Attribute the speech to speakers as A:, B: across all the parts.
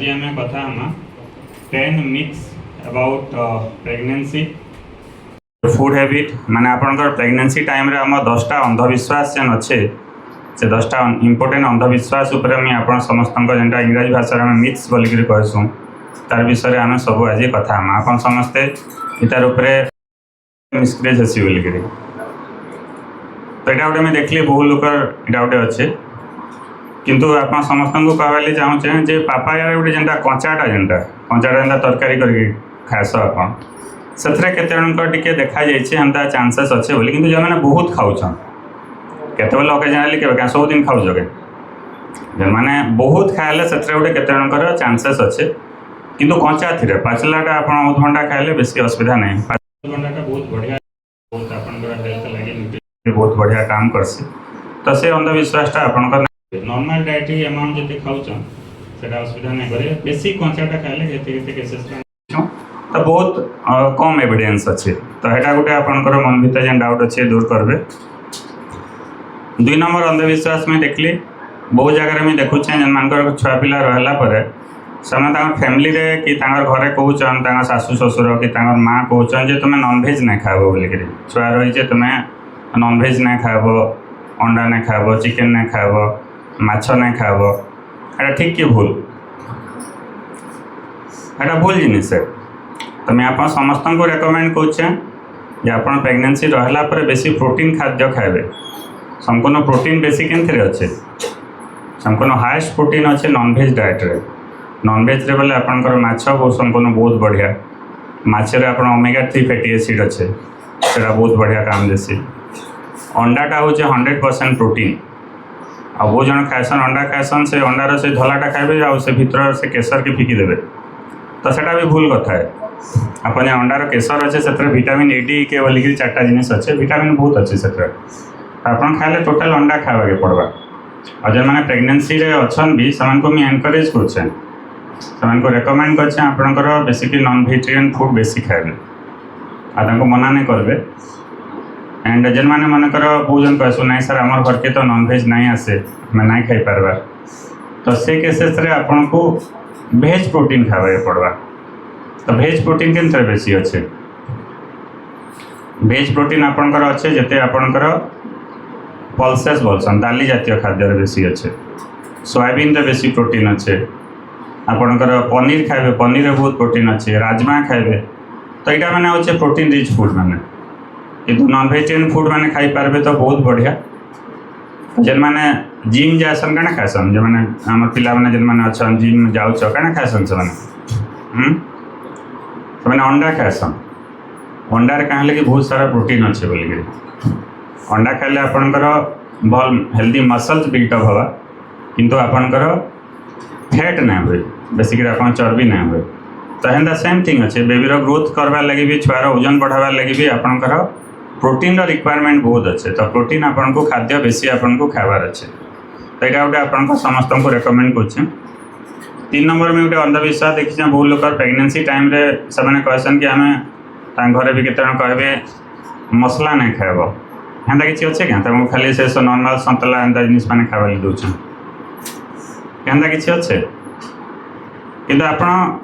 A: आज आम कथा 10 myths about pregnancy food habit माने आपनकर प्रेगनेंसी टाइम रे हम 10टा अंधविश्वास जेन अच्छे से 10टा इंपोर्टेंट अंधविश्वास ऊपर मैं आपन समस्त जेनटा इंग्रजी भाषा में मिथ्स बोल के कहसु तार विषय आम सब आज कथा हम आपन समस्ते इतार ऊपर मिसक्रेज हसी बोल के तो यहाँ गोटे मैं देखली बहु लोक यहाँ गोटे अच्छे किंतु आप समस्त को कहवाली चाहूचे जे पापाया गोटे जेनटा कंचाटा जेनटा तरकारी करके खास आप से केते टे देखा जाता चांसेस अच्छे बोली किंतु जो मैंने बहुत खाऊन केत ओकेजनाली के सब दिन खाऊ के जो मैंने बहुत खाइले से गोटे केते चांसेस अच्छे किंतु कंचा थी पाचलाटा आप अमृतभंडा खाइले बेसी असुविधा नहीं अमृतभंडाटा बहुत बढ़िया बहुत हेल्थ लगे बहुत बढ़िया काम करसी तो से अंधविश्वासटा आप नॉर्मल डाइटरी अमाउंट जिते खाऊन से असुविधा नहीं करे बेसी कंचाटा खाइले केसेस तो बहुत कम एविडेंस अच्छे तो यहाँ गोटे आपंकर मन भर जेन डाउट अच्छे दूर करेंगे। 2 नंबर अंधविश्वास में देखली बहुत जगह में देखुचे जेन मान छुआ पिला रहा से फैमिली रे कि घरे कहन सासू ससुर कि माँ कहन जे तुम्हें नॉनभेज नहीं खाब बोलिक छुआ रही तुम्हें नॉनभेज नहीं खाब अंडा नहीं खाब चिकेन नहीं खाब माछ नहीं खाब एटा ठीक कि भूल एटा भूल जिनिस है तो मैं आप समस्त को रेकमेंड करें आप प्रेगनेंसी रहा पर बेसी प्रोटीन खाद्य खाए संपूर्ण प्रोटीन बेसी के अच्छे संपूर्ण हाईएस्ट प्रोटीन अच्छे नॉनभेज डाइट रे नॉनभेज रे बोले आपंकर माछ संपूर्ण बहुत बढ़िया माछरे आप ओमेगा 3 फैटी एसिड अच्छे से बहुत बढ़िया काम देसी अंडाटा हूँ 100% प्रोटीन आ बहुत जन खाएसन अंडा खाएसन से अंडार से धलाटा खाए आ से भीतर से केसर के फिकी देवे तो सेटा भी भूल कथा है अपन अंडार केसर अच्छे से विटामिन ए डी के बोलिक 4टा जिनिस अच्छे विटामिन बहुत अच्छे से आप खाइले टोटाल अंडा खावा के पड़वा और जो मैंने प्रेगनेंसी रे अच्छन भी से मुझे एनकरेज कर रेकमेंड कर बेसिकली नॉन वेजिटेरियन फूड बेसी खाए आपको मना नहीं करेंगे एंड जेन मैंने मनकर बहुत जन कहसु ना सर आम घर के तो नॉनभेज नहीं आसे मैं नहीं खाई पार्बा तो से केसेस रे आपन को भेज प्रोटीन खावा के पड़वा तो भेज प्रोटीन के बेसी अच्छे भेज प्रोटीन आपंकर अच्छे जिते आपंकर पल्सेस बोलसन दाली जातीय खाद्य बेसी अच्छे सोयाबीन रे बेसी प्रोटीन अच्छे आपंकर पनीर खाए पनीर रे बहुत प्रोटीन अच्छे राजमा खाए तो यहाँ मैंने अच्छे प्रोटीन रिच फूड मैंने किंतु नॉन वेजिटेरियन फूड मैंने खाई पार्बे तो बहुत बढ़िया जेन मैंने जिम जासन क्या खाएसन जो मैंने आम पिला मैंने जेन मैंने अच्छा जिम जाऊच क्या खाएसन से मैंने अंडा खाएसन अंडार कहाँ कि बहुत सारा प्रोटीन अच्छे बोलिक अंडा खाइले आपंकर भल हेल्दी मसल्स बिल्टअप हवा किंतु आपंकर फैट नहीं हुए बेसिकली आप चर्बी नहीं हुए तो हेन्ता सेम थिंग अच्छे बेबीर ग्रोथ करवार लगी भी छुआर ओजन बढ़ावार लगी भी आपंकर प्रोटीन रिक्वायरमेंट बहुत अच्छे तो प्रोटीन आपन को खाद्य बेसी आपन को खाबार अच्छे तो यहाँ गोटे आपन समस्त को रेकमेंड कर 3 नंबर में गोटे अंधविश्वास देखी बहुत लोग प्रेगनेंसी टाइम रे से कहसन कि आम घरे भी केते कहे मसला नहीं खाएब हेन्ता किसी अच्छे क्या तुमको खाली से नॉर्मल सतला एंता जिनिस मैंने खावा दूसरे हेन्ता किसी अच्छे किंतु आप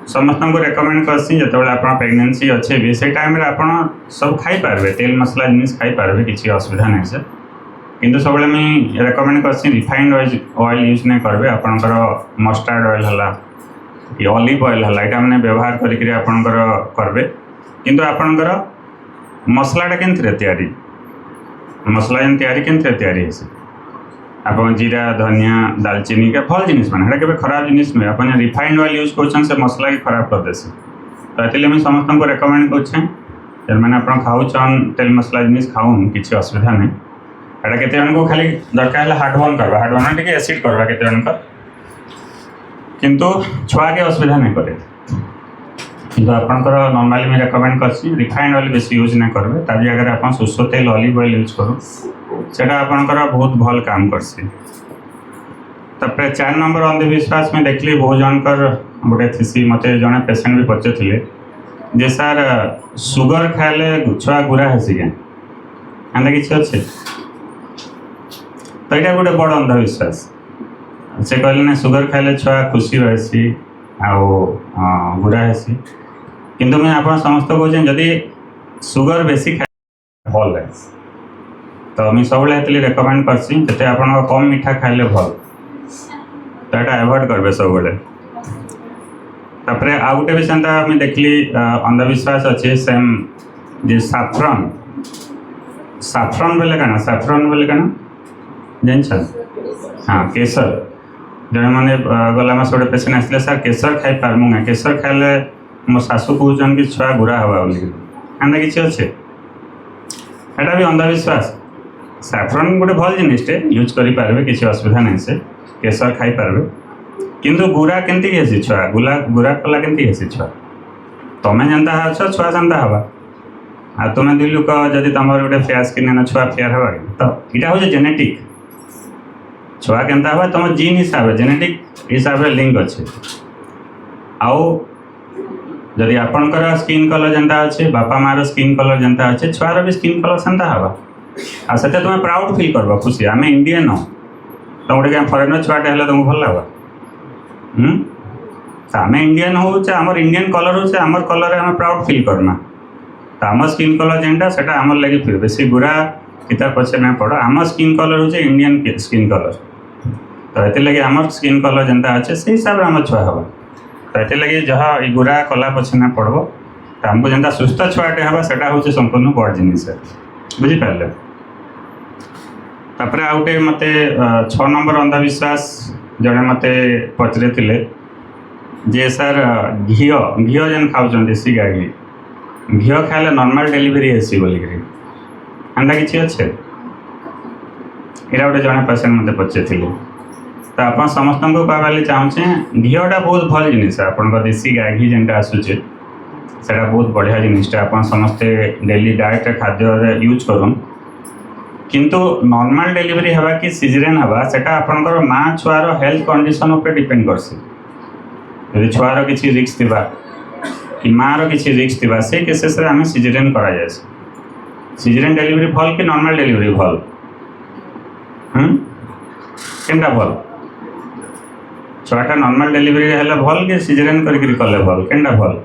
A: समस्त को रेकमेंड करसी जो आप प्रेगनेंसी अच्छे भी से टाइम रे आप सब खाई पार्बे तेल मसला जिनिस खाई पार्बे किसी असुविधा नहीं से किंतु सब मुझे रेकमेंड करसी रिफाइंड ऑयल यूज नहीं करेंगे आपंकर मस्टार्ड ऑयल है कि ऑलिव ऑयल है यहाँ मैंने व्यवहार करपर करेंगे किंतु आपंकर मसलाटा के मसला जेन तैयारी के आप जीरा धनिया दालचीनी के भल जिनिस मैंने के खराब जिनिस नुहे आप रिफाइंड ऑयल यूज कर मसला के खराब कर देसी तो ये मुझे समस्त को रेकमेंड कर मैंने आप खाऊन तेल मसला जिनिस खाऊन किसी असुविधा नहीं एटा केते को खाली दरकार हार्ट बर्न करवा हार्ट बर्न टे एसिड करवा केते किंतु छुआ के असुविधा नहीं करे किंतु आपंकर नॉर्मली मैं रेकमेंड करसी रिफाइंड ऑयल बेसी यूज नहीं करेंगे तार जगह आप सोर्स तेल ऑलिव ऑयल यूज करूँ सेटा आपंकर बहुत भल काम करसी। तापर 4 नंबर अंधविश्वास में देखली बहुत जनकर गोटे थी मत जड़े पेसेंट भी पचारे जे सर सुगर खाइले छुआ गुरा हेसी क्या एंता किसी अच्छे तो यहाँ गोटे बड़ अंधविश्वास से कहले ना सुगर खाइले छुआ खुशी रही गुड़ा हेसी किंतु मैं आप समस्त कहूँ जदि सुगर बेसी खाए भल है तो मुझे सब रेकमेंड करसी जिते आप कम मीठा खाइले भल तो यहाँ एवॉइड करेंगे सब तापर आउ गोटे भी सेमता मुझे देखली अंधविश्वास अच्छे सेम जे साफ्रन साफ्रन बोले क्या साफ्रन बोले क्या जान हाँ केसर जड़े मैंने गला मास गोटे पेसेंट आसते सर केसर खाई पार्मु ना केसर खाइले मो शाशु कहते कि छुआ गुरा हवा बोली एंता किसी अच्छे यहाँ भी अंधविश्वास साफ्रन गोटे भल जिनटे यूज करेंगे किसी असुविधा नहीं से केसर खाई पार्बे किंतु गुरा केमती हेसी छुआ गुरा कला केमती हेसी छुआ तुम्हें जनता अच्छ छुआ जनता हवा आ तुम्हें दुई लोक जदि तुम गोटे फेयर स्किन छुआ फेयर हवा तो यहाँ हूँ जेनेटिक छुआ केमता हवा तुम जीन हिसाब से जेनेटिक हिसाब से लिंक अच्छे आउ जदि आपणकर स्किन कलर जनता अच्छे बापा मार स्किन कलर जनता अच्छे छुआर भी स्किन कलर सेमता हवा आ से तुम्हें प्राउड फिल कर खुशी आम इंडियन हो तो गोटे क्या फरेनर छुआटे है तुमको भल लगा आम इंडियन हो आमर इंडियन कलर हो आमर कलर आम प्राउड फिल करना तो आम स्किन कलर जेनटा से आमर लगे फिर बेसी गुरा किता पचे ना पड़ आम स्किन कलर हो इंडियन स्किन कलर तो ये लगे आमर स्किन कलर जेनता अच्छे से हिसाब से आम छुआ हवा तो ये लगे जहाँ गुरा कला पचे ना पड़ो तो आमको जेनता सुस्थ छुआटे हवा से हूँ संपूर्ण बड़ जिनिस बुझीपारे तापर आ गए मत 6 नंबर अंधविश्वास जड़े मत पचरे जे सर घी घी जेन खाऊँ देसी गाय घी घी खाइले नॉर्मल डिलीवरी हेसी बोलिकी एंता किसी अच्छे यहाँ गोटे जड़े पेसेंट मत पचारे तो आप समस्त को कहवाली चाहूँचे घीटा बहुत भल जिनिस आप देसी गाय घी जेनटा आसूचे से बहुत बढ़िया जिनिसटा आप समस्ते डेली डाएट खाद्य यूज करूँ किंतु नॉर्मल डिलीवरी हवा कि सीजरेन हवा सेटा आपनकर माँ छुआर हेल्थ कंडीशन उपर डिपेंड करसी यदि छुआर किसी रिस्क थिबा कि माँ किसी रिस्क थिबा से केसेस रे आमे सीजरेन करा जाय सीजरेन डिलीवरी भल कि नॉर्मल डिलीवरी भल केनटा भल छुआटा नॉर्मल डिलीवरी हेले भल कि सीजरेन करके कले भल केनटा भल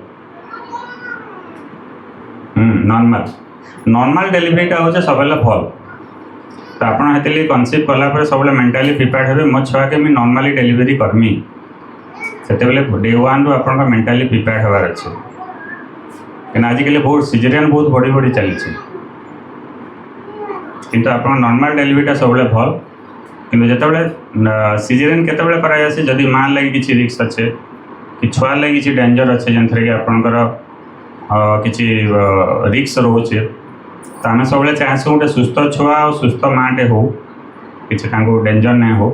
A: नॉर्मल डिलीवरीटा हूँ सब भल तो आपड़ से कनसीव कलापर सब मेंटाली प्रिपेयर्ड हे मो छुआ के मुझे नॉर्मली डिलीवरी करमी से डे 1 रु आप मेंटाली प्रिपेयर्ड हबार अच्छे क्या आजिकल बहुत सीजरियन बहुत बढ़ी बढ़ी चली किंतु आप नॉर्मल डिलीवरीटा सब भल किंतु जिते सीजरियन केतबेले करायासी जदि माँ लगी किसी रिस्क अच्छे कि छुआ लगी किसी डेंजर अच्छे जो कि आपणकर किसी रिस्क रोचे तो आम सब चाहूँ गोटे सुस्थ छुआ और सुस्थ माँटे हो किसी डेंजर नहीं हो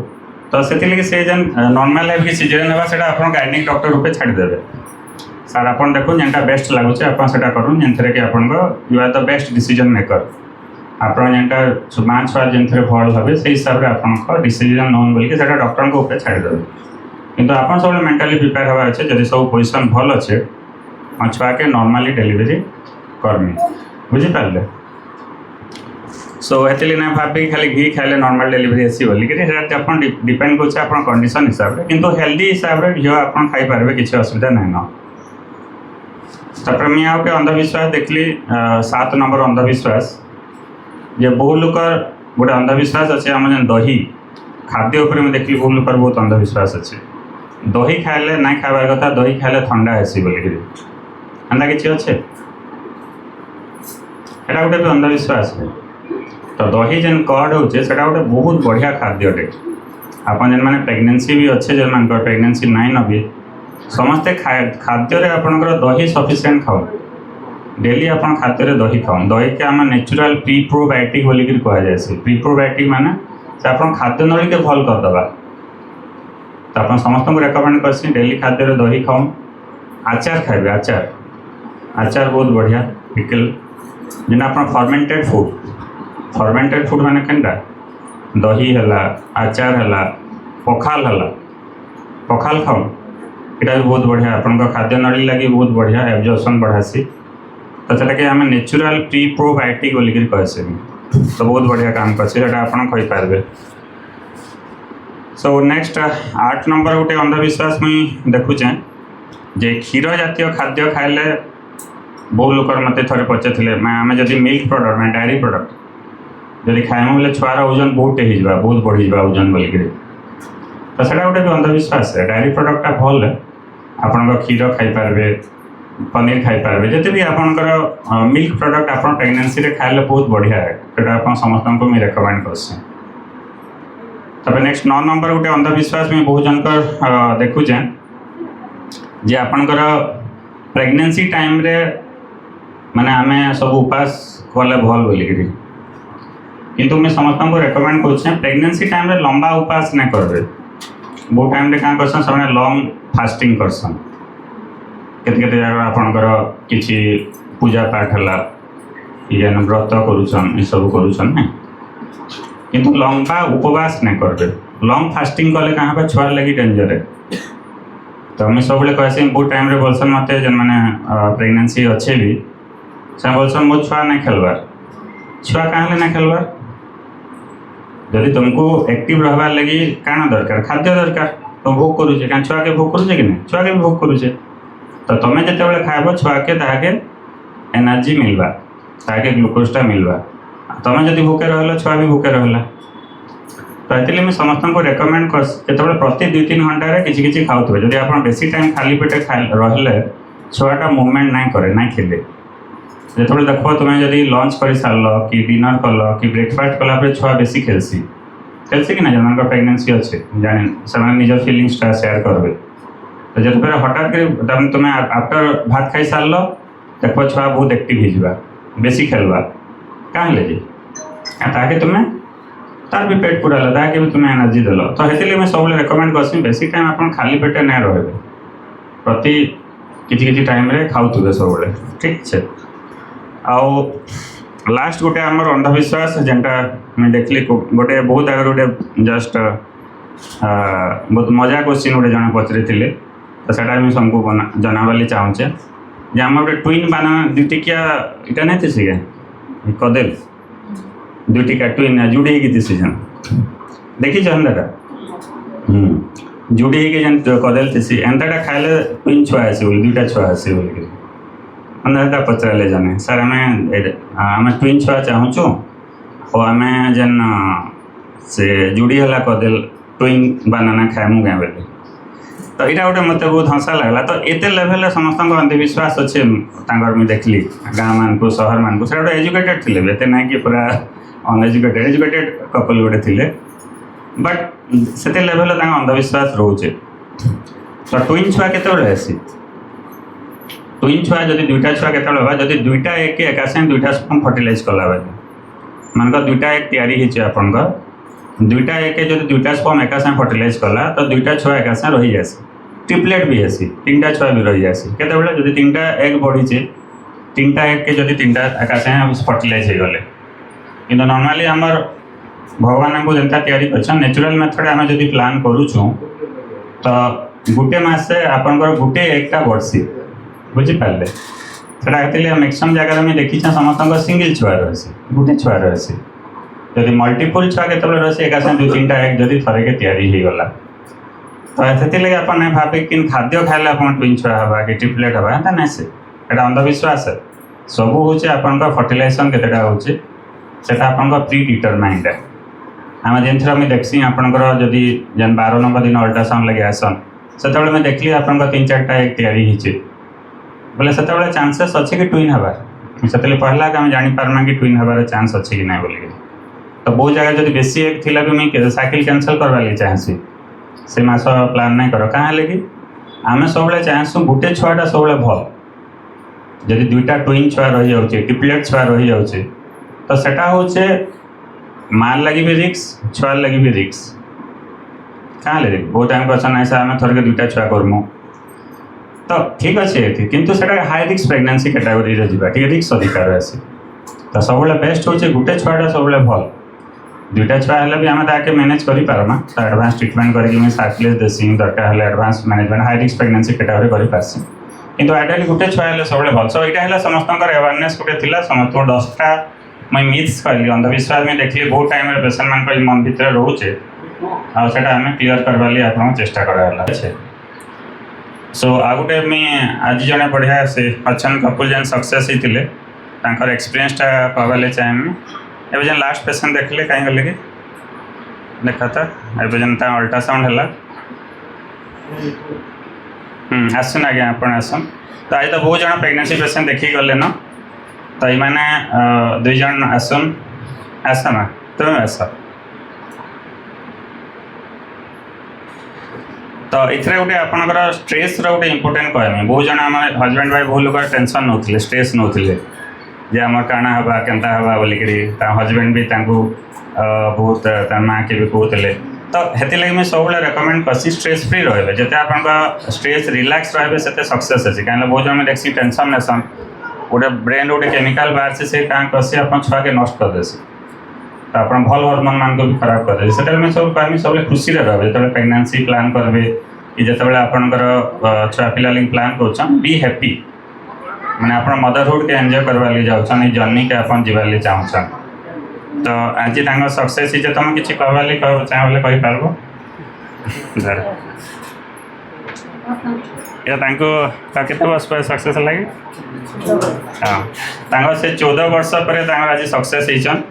A: तो से से जेन नॉर्मल लाइफ की सीजरियन है आप गाइनिक डॉक्टर रूपे छाड़देवे सर आप देखो जेनटा बेस्ट लगुच आप करूँ जेनथे कि आप you are the best decision maker आप जेनटा माँ छुआ जेनथे भल हे से हिसाब से आप डिसीजन नौन बोलिक डॉक्टर को छाड़देवे किंतु आप सब मेंटाली प्रिपेयर हबार अच्छे जब सब पोजिशन भल अच्छे छुआ के नॉर्मली डिलीवरी करमी बुझीपारे सो ये ना भाभी खाली घी खाइले नॉर्मल डिलीवरी आसी बोलिक डिपेंड कर कंडीशन हिसाब से किंतु हेल्दी हिसाब से घी आप खाई पारे किसी असुविधा नहीं न तापर मुझे आउ अंधविश्वास देखली 7 नंबर अंधविश्वास जे बहु लोकर गोटे अंधविश्वास अच्छे आम दही खाद्य उपर मैं देखली बहु लोकर बहुत अंधविश्वास अच्छे दही खाइले ना खाबार कथा दही खाइले ठंडा हेसी बोलिक एंता किसी अच्छे एटा गोटे भी अंधविश्वास है तो दही जेन कर्ड होचे सेटा गोटे बहुत बढ़िया खाद्यटे आप जेन मैंने प्रेगनेंसी भी अच्छे जो मान प्रेगनेंसी नाइन भी समस्ते खाद्य आपंकर दही सफिशिएंट खाओ डेली आप खाद्य दही खाओ दही के आम नेचुरल प्री प्रोबायोटिक बोलिक कहुए प्री प्रोबायोटिक माने से आप खाद्य नली के भल करदे तो आप समस्त को रेकमेंड करसी डेली खाद्य दही खाओ आचार खाइबे आचार बहुत बढ़िया पिकल जेना आप फर्मेंटेड फूड माने केनटा दही है आचार है पखाल खाओ यहाँ भी बहुत बढ़िया आप खाद्य नली लगी बहुत बढ़िया एब्जॉर्प्शन बढ़ासी तो से आम नेचुरल प्री प्रोबायोटिक बोलिक कहे तो बहुत बढ़िया काम करसे आपरे सो नेक्स्ट 8 नंबर गोटे अंधविश्वास मुझे देखुचे जे क्षीर जातीय खाद्य खाइले बहुत लोक मत थे पचारे आम जब मिल्क प्रडक्ट मैं डायरी प्रडक्ट जब खाइम बोले छुआर ओजन बहुत बढ़ी जा ओजन बोलिक तो सेटा गोटे भी अंधविश्वास है। डायरी प्रडक्टा भल आपण क्षीर खाईपारे पनीर खाईपारे जिते भी आपंकर मिल्क प्रडक्ट आप प्रेगनेंसी रे खाइले बहुत बढ़िया है सेटा आप समस्त को मुझे रेकमेंड कर। नेक्स्ट 9 नंबर गोटे अंधविश्वास में बहुत जनकर देखुचे जे आपंकर प्रेगनेंसी टाइम रे माने आमे सब उपास कले भल बोलिकी किंतु मैं समस्त को रेकमेंड कर प्रेगनेंसी टाइम रे लंबा उपास नहीं करेंगे। बहुत टाइम क्या करसन से लंग फास्टिंग करसन केते जगह आपणकर किसी पूजा पाठ है व्रत करुछन ये सब करुछन ना किंतु लंबा उपवास नहीं करबे। लंग फास्टिंग कले कहाँ पे छुआ लगी डेंजर है। तो मैं सब कहसी बहुत टाइम रे बोलसन मत जो मैंने प्रेगनेंसी अच्छे भी से बोलसन मो छुआ नहीं खेलबार छुआ कहाँ ना खेलबार जदि तुमको एक्टिव रहबार लगी काना दरकार खाद्य दरकार तो भोग करुचे क्या छुआ के भोग करुचे कि नहीं छुआ के भी भोग करुचे तो तुम्हें जिते खाइब छुआ के ताके एनर्जी मिलवा ताके ग्लूकोजटा मिलवा तुम्हें जदि भूखे रहा छुआ भी भूखे रहा तो ये मुझे समस्त को रेकमेंड कर जो प्रति 2-3 घंटे किसी खाऊ जब आप बेसी टाइम खाली पेटे रही छुआटा मुवमेंट ना करे ना खेले जो देख तुम्हें जदि लंच कर सार कि डिनर कल कि ब्रेकफास्ट कलापर छुआ बेसी खेलसी कि ना जो प्रेगनेंसी अच्छे जाने से निज फिलिंगसटा सेयार करेंगे तो जब हठात तुम्हें आफ्टर भात खाई सार देख छुआ बहुत एक्टिव हो बेसी खेलवा कहाँ ले ताकि तुम्हें तार भी पेट पूरा ताकि भी तुम्हें एनर्जी देल तो ये मैं सब रेकमेंड करसी बेसी टाइम आप खाली पेटे ना रहे प्रति किसी टाइम रे खाऊ सब ठीक है। आउ लास्ट गोटे आमर अंधविश्वास जेनटा मैं देखली गोटे बहुत आगे गोटे जस्ट बहुत मजा क्वेश्चन गोटे जन पचरी थे तो सेटा मुझे सबको जनावाली चाहूचे जे आम गोटे ट्विन बानाना दुटिकिया इटा नहीं थी क्या कदेल दुटिका ट्विन जुड़ी होगी जन देखी चंदा जुड़ी होगी कदेल थी एंता खाइले ट्विन छुआ आसी बोली 2टा छुआ आसी बोलिक अंदाजा पचारे जाने सर आम ट्विन छुआ चाहूँ और आम जेन से जुड़ी है कदेल ट्विन बानाना खाएमु क्या बोले तो यहाँ गोटे मत बहुत हंसा लगला तो ये लेवल समस्त अंधविश्वास अच्छे मुझे देखली गाँव मान को सहर मान को गोटे एजुकेटेड थे एत ना कि पूरा अनएजुकेटेड एजुकेटेड कपल गोटे थे बट से लेवल अंधविश्वास रोचे। तो ट्विन छुआ केतबेले आसी ट्विन छुआ जब 2टा छुआ केतबेले जब 2टा एक एका संगे 2टा स्पर्म फर्टिलाइज कला मान 2टा एक तैयारी आपंकर 2टा एक जब 2टा स्पर्म एका संगे फर्टिलाइज कला तो 2टा छुआ एका संगे रही जासी ट्रिपलेट भी आसी 3टा छुआ भी रही जासी केतबेले जब 3टा एग बढ़ीचे 3टा एक के जब 3टा एका संगे फर्टिलाइज हो गले किंतु नॉर्मली आमर भगवान को जनता तैयारी कर नेचुरल मेथड आम जब प्लान करुचु तो गोटे मसे आपंकर गोटे एकटा बढ़सी बुझिपारे से मैक्सिमम जगह में देखी समस्त सिंगल छुआ रही गोटे छुआ रही जब मल्टीपल छुआ के रही एक 2-3टा एक जब थे के तैयारी होगला तो से आप भावे कि खाद्य खाइले आप ट्विन छुआ हवा कि ट्रिपलेट हवा एंता ना से अंधविश्वास है सब हूँ आपंकर फर्टिलाइजेशन केतेटा होचे सेटा आपंकर प्री डिटरमाइंड है आम जिन देखसी आपंकर जदि जेन 12 नंबर दिन अल्ट्रासाउंड लगे आसन से मैं देखली आप 3-4टा एक तैयारी होचे बोले से चांसेस अच्छे कि ट्विन हबार से पहला आम जापारमा कि ट्विन हबार चांस अच्छे कि ना बोलिए तो बहुत जगह जब बेसी एक थी भी मुझे साइकिल कैंसल करवा लगे चाहसी से मास प्लान नहीं कर कहाँ लगी आम सब चाहूँ गोटे छुआटा सब भल जब 2टा ट्विन छुआ रही जाऊे ट्रिपलेट छुआ रही जाऊे तो सेटा होचे मार लगी भी रिक्स छुआ लगी भी रिक्स कहाँ ले बहुत टाइम क्वेश्चन ऐसा आम थर के 2टा छुआ करमु तो ठीक अच्छे किंतु सेटा हाई रिक्स प्रेगनेंसी कैटेगोरी रे जीवा ठीक रिक्स अधिकार आसी तो सब बेस्ट होचे गोटे छुआटा सब भल 2टा छुआ है भी आम ताके मैनेज करि पारमा तो एडवांस ट्रीटमेंट करके सार्कुलेज देसी दरकार है advance management high risk pregnancy category करि पारसी किंतु आइडियली गोटे छुआ है सब भल सो यहाँ समस्त अवेयरनेस गोटे थिला समस्त 10टा मैं मिथ्स कहली अंधविश्वास में देखिए बहुत टाइम पेसेंट मान मन भितर रोचे आम क्लीयर करवा आपको चेष्टा कराला सो आ गोटे मुझे आज जड़े बढ़िया से अच्छा कपुल जेन सक्सेस होते एक्सपीरियंसटा कहवाले चाहे एवं जेन लास्ट पेसेंट देखले कहीं गले कि देखा था एवं जेन अल्ट्रासाउंड है आसन आज्ञा आप आसन तो आज तो बहुत जन प्रेगनेंसी पेसेंट देखी गले न तो ये दुई जन आसन आस ना तुम आस तो ये गोटे आपंकर स्ट्रेस गोटे इम्पोर्टेंट कहमी बहुत जन आम हजबैंड वाइफ बहुत लोग टेंशन नौले स्ट्रेस नौले जे आम काଣା हवा केन्ता हवा बोलिक हजबैंड भी बहुत माँ के भी कहते तो हेती लगे मुझे सब रेकमेंड करसी स्ट्रेस फ्री रहे जिते आप स्ट्रेस रिलैक्स रहे से सक्सेस अच्छी कहीं बहुत जन देखी टेंशन नेसन गोटे ब्रेन गोटे केमिकल बाहर से क्या करसी आप छुआ के नष्ट कर देसी तो आप भल हर्मोन मान को भी खराब कर दे से मुझे सब कहमी सब खुशी रहे जो प्रेगनेंसी प्लान करेंगे कि जिते आपंकर छुआ पिला प्लान कर बी हैप्पी मैंने आप मदरहुड के एंजॉय करवा जाऊँ जर्नी के आप जीवार चाहूँ तो आज सक्सेस ही तुम किसी कहवाली चाहे कहीपर केते वर्ष पर सक्सेस लगे हाँ से 14 वर्ष पर आज सक्सेस होचन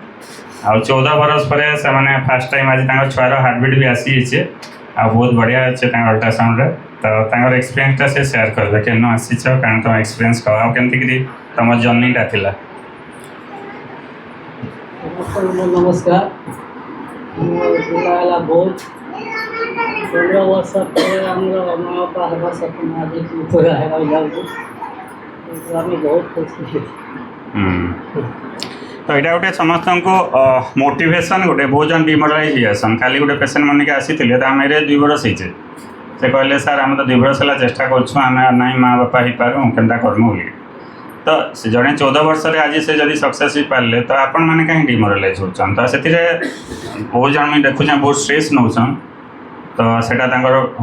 A: आ 14 वर्ष पर से मैंने फास्ट टाइम आज छुआर हार्टबिट भी आसी आ बहुत बढ़िया अच्छे अल्ट्रासाउंड तो एक्सपीरियंसटा से शेयर कर केन आसीच कारण तुम एक्सपीरियंस कह आमती तुम जर्नीटा थिला
B: नमस्कार बहुत 15 वर्ष पर माँ बापा हवा सपना आज पूरा है बहुत खुशी
A: तो यहाँ गोटे समस्त को मोटिवेशन गोटे बहुत जन डिमोरालाइज होसन खाली गोटे पेसेंट मन के आसी आम ए 2 बरस होचे से कहले सर आम तो 2 बरस है चेष्टा करें माँ बापा हो पारूँ केन्ता करमु बोली तो जड़े 14 वर्ष आज से जब सक्सेस हो पारे तो आपण मैंने कहीं डिमोरालाइज होचन तो से बहुत जन मुझे देखुचे बहुत स्ट्रेस नौन तो सेटा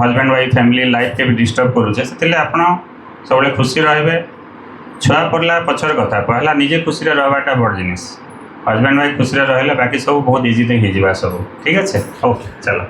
A: हजबैंड वाइफ फैमिली लाइफ के भी डिस्टर्ब करुचे से आप सब खुशी रहे छुआ पड़ला पचर कथा पहला निजे खुशी रहाटा बड़ जिनिस हजबैंड वाइफ खुशी रहा बाकी सब बहुत इजी हो सब ठीक अच्छे हो चलो।